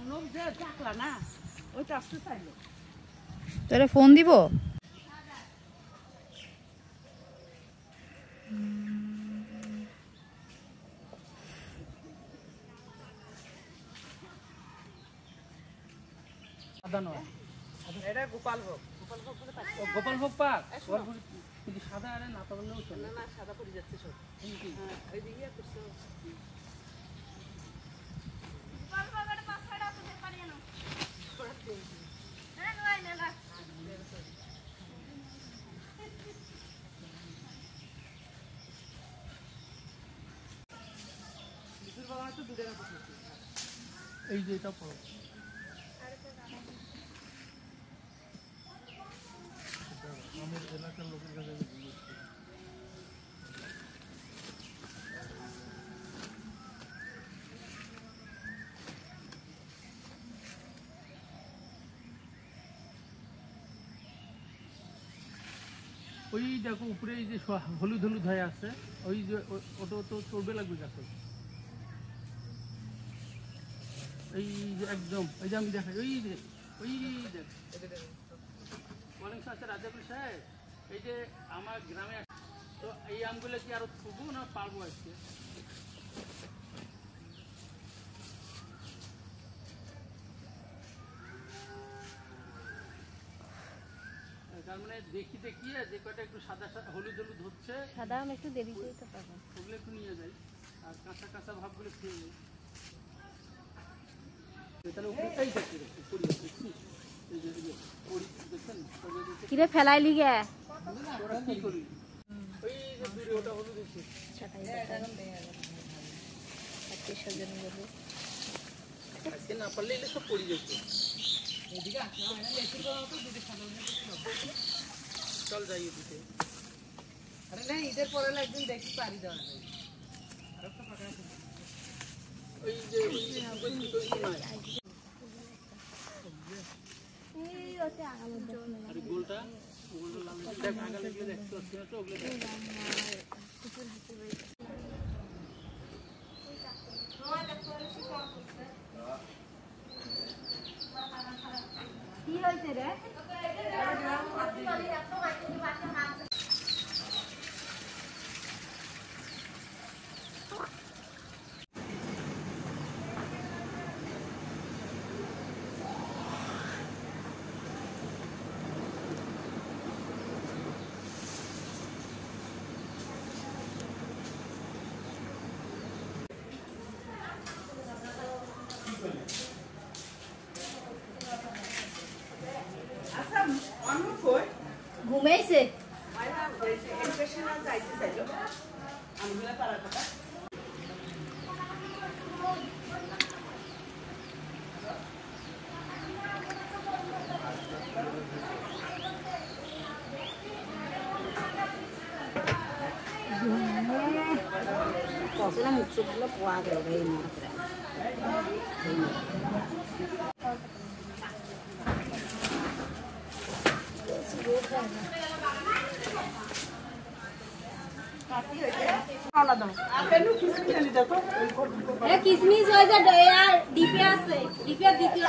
লোক যে ডাকলা না ওইটা আসতে চাইলো তোরে ফোন দিব এটা গোপালভোগ গোপালভোগ পাক কিন্তু সাদা আরে না পারলেও চলে না সাদা পড়ে যাচ্ছে সব ওই দিকে করছো এই যে এটা পড়ো আমার এলাকার লোকের কাছে ওই দেখো উপরে এই যে হলুদ হলুদ হয়ে আছে ওই যে ওটা তো চড়বে লাগবে গাছে এই যে একদম এই যে আমি দেখাই ওই দেখ অনেক আছে রাজাপুর সাহেব এই যে আমার গ্রামে তো এই আমগুলো কি আরো থুবো না পারবো আজকে তার মানে দেখি দেখিয়ে যে কয়টা একটু সাদা হলুদ হলুদ হচ্ছে সাদা আম একটু দেরিতেই তো পাবো ওগুলো একটু নিয়ে যাই আর কাঁচা কাঁচা ভাবগুলো খেয়ে যাই তাহলে ওগুলো এই দেখছি দেখছি কিরে ফেলাইলি গে ওরা কি করি ওই যে দূরে ওটা হলুদ হচ্ছে আজকে না পারলে এলে সব পড়ে যাচ্ছে এদিকে আসলে চল যাই এদিকে আরে না ঈদের পরে একদিন দেখি পারি দেওয়া যায় ওই যে গোলটা আগা লাগলে দেখতে পাচ্ছি না তো ওগুলো কি হয়েছে রে ঘুমাইছে কখনো মুখ চোখগুলো পোয়া গেল এই মাত্রা কিসমিস হয়েছে ডিপে আছে ডিপে দ্বিতীয়